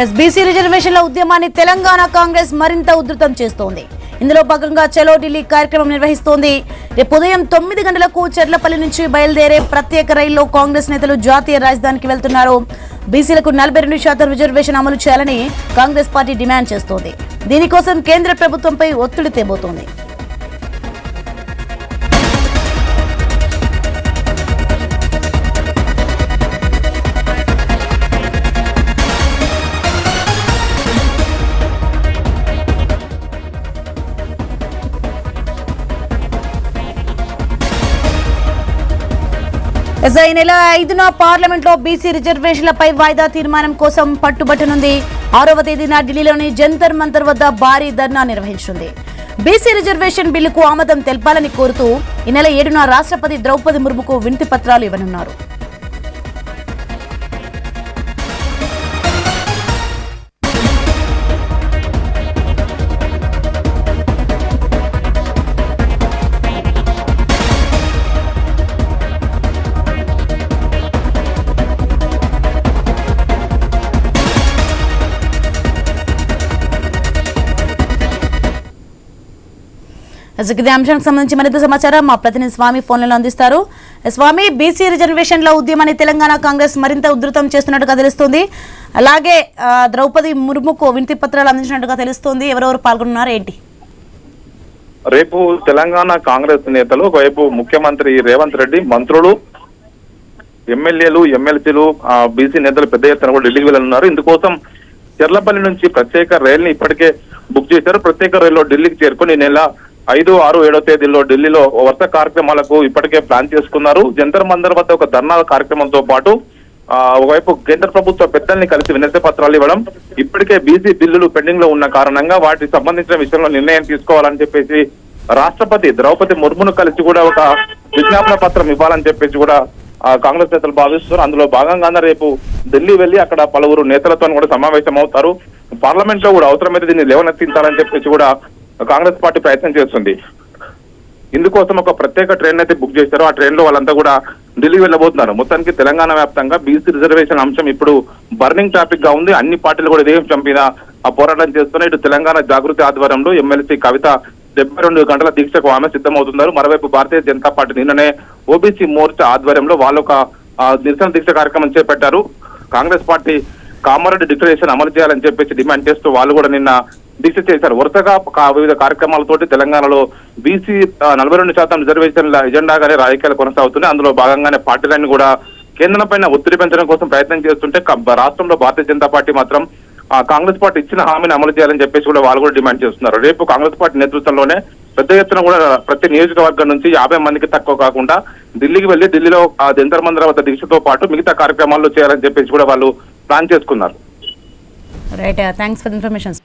SBC రిజర్వేషన్ల ఉద్యమాన్ని తెలంగాణ కాంగ్రెస్ మరింత ఉధృతం చేస్తోంది. ఇందులో భాగంగా చలో ఢిల్లీ కార్యక్రమం నిర్వహిస్తోంది. రేపు ఉదయం 9 గంటలకు చెర్లపల్లి నుంచి బయలుదేరే ప్రత్యేక రైల్లో కాంగ్రెస్ నేతలు జాతీయ రాజధానికి వెళ్తున్నారు. బీసీలకు 42% రిజర్వేషన్ అమలు చేయాలని కాంగ్రెస్ పార్టీ డిమాండ్ చేస్తోంది. దీనికోసం కేంద్ర ప్రభుత్వంపై ఒత్తిడి తేబోతోంది. ఈ నెల 5న పార్లమెంట్లో బీసీ రిజర్వేషన్లపై వాయిదా తీర్మానం కోసం పట్టుబట్టనుంది. 6వ తేదీన ఢిల్లీలోని జంతర్ మంతర్ వద్ద భారీ ధర్నా నిర్వహించింది. బీసీ రిజర్వేషన్ బిల్లుకు ఆమోదం తెలపాలని కోరుతూ ఈ నెల 7న రాష్ట్రపతి ద్రౌపది ముర్ముకు వినతి పత్రాలు ఇవ్వనున్నారు. ఇదే అంశానికి సంబంధించి మరింత సమాచారం మా ప్రతినిధి స్వామి ఫోన్లలో అందిస్తారు. స్వామి, బీసీ రిజర్వేషన్ల ఉద్యమాన్ని తెలంగాణ కాంగ్రెస్ మరింత ఉధృతం చేస్తున్నట్టుగా తెలుస్తుంది. అలాగే ద్రౌపది ముర్ముకు వినతి పత్రాలు అందించినట్టుగా తెలుస్తుంది. ఎవరెవరు పాల్గొన్నారు ఏంటి? రేపు తెలంగాణ కాంగ్రెస్ నేతలు ఒకవైపు ముఖ్యమంత్రి రేవంత్ రెడ్డి, మంత్రులు, ఎమ్మెల్యేలు, ఎమ్మెల్సీలు, బీసీ నేతలు పెద్ద ఎత్తున కూడా ఢిల్లీకి వెళ్ళనున్నారు. ఇందుకోసం చెర్లపల్లి నుంచి ప్రత్యేక రైలుని ఇప్పటికే బుక్ చేశారు. ప్రత్యేక రైల్లో ఢిల్లీకి చేరుకుని ఈ నెల 5, 6, 7 తేదీల్లో ఢిల్లీలో వరుస కార్యక్రమాలకు ఇప్పటికే ప్లాన్ చేసుకున్నారు. జంతర్ మంతర్ వద్ద ఒక ధర్నా కార్యక్రమంతో పాటు ఒకవైపు కేంద్ర ప్రభుత్వ పెద్దల్ని కలిసి వినతి పత్రాలు ఇవ్వడం, ఇప్పటికే బీసీ బిల్లులు పెండింగ్ లో ఉన్న కారణంగా వాటికి సంబంధించిన విషయంలో నిర్ణయం తీసుకోవాలని చెప్పేసి రాష్ట్రపతి ద్రౌపది ముర్మును కలిసి కూడా ఒక విజ్ఞాపన పత్రం ఇవ్వాలని చెప్పేసి కూడా కాంగ్రెస్ నేతలు భావిస్తున్నారు. అందులో భాగంగానే రేపు ఢిల్లీ వెళ్లి అక్కడ పలువురు నేతలతో కూడా సమావేశం అవుతారు. పార్లమెంట్ లో కూడా అవసరమైతే దీన్ని లేవనెత్తించాలని చెప్పేసి కూడా కాంగ్రెస్ పార్టీ ప్రయత్నం చేస్తుంది. ఇందుకోసం ఒక ప్రత్యేక ట్రైన్ అయితే బుక్ చేశారు. ఆ ట్రైన్ లో వాళ్ళంతా కూడా ఢిల్లీ వెళ్ళబోతున్నారు. మొత్తానికి తెలంగాణ వ్యాప్తంగా బీసీ రిజర్వేషన్ అంశం ఇప్పుడు బర్నింగ్ టాపిక్ గా ఉంది. అన్ని పార్టీలు కూడా ఇదే అంశం మీద పోరాటం చేస్తున్నాయి. ఇటు తెలంగాణ జాగృతి ఆధ్వర్యంలో ఎమ్మెల్సీ కవిత 72 గంటల దీక్షకు ఆమె సిద్ధమవుతున్నారు. మరోవైపు భారతీయ జనతా పార్టీ నిన్ననే ఓబీసీ మోర్చా ఆధ్వర్యంలో వాళ్ళు ఒక నిరసన దీక్ష కార్యక్రమం చేపట్టారు. కాంగ్రెస్ పార్టీ కామారెడ్డి డిక్లరేషన్ అమలు చేయాలని చెప్పేసి డిమాండ్ చేస్తూ వాళ్ళు కూడా నిన్న దీక్ష చేశారు. వరుసగా వివిధ కార్యక్రమాలతోటి తెలంగాణలో బీసీ 42% రిజర్వేషన్ల ఎజెండాగానే రాజకీయాలు కొనసాగుతున్నాయి. అందులో భాగంగానే పార్టీలన్నీ కూడా కేంద్రం పైన ఒత్తిడి పెంచడం కోసం ప్రయత్నం చేస్తుంటే రాష్ట్రంలో భారతీయ జనతా పార్టీ మాత్రం కాంగ్రెస్ పార్టీ ఇచ్చిన హామీని అమలు చేయాలని చెప్పేసి కూడా వాళ్ళు కూడా డిమాండ్ చేస్తున్నారు. రేపు కాంగ్రెస్ పార్టీ నేతృత్వంలోనే పెద్ద ఎత్తున కూడా ప్రతి నియోజకవర్గం నుంచి 50 మందికి తక్కువ కాకుండా ఢిల్లీకి వెళ్లి ఢిల్లీలో జంతర్ మంతర్ వద్ద దీక్షతో పాటు మిగతా కార్యక్రమాల్లో చేయాలని చెప్పేసి కూడా వాళ్ళు ప్లాన్ చేసుకున్నారు. Right, thanks for information.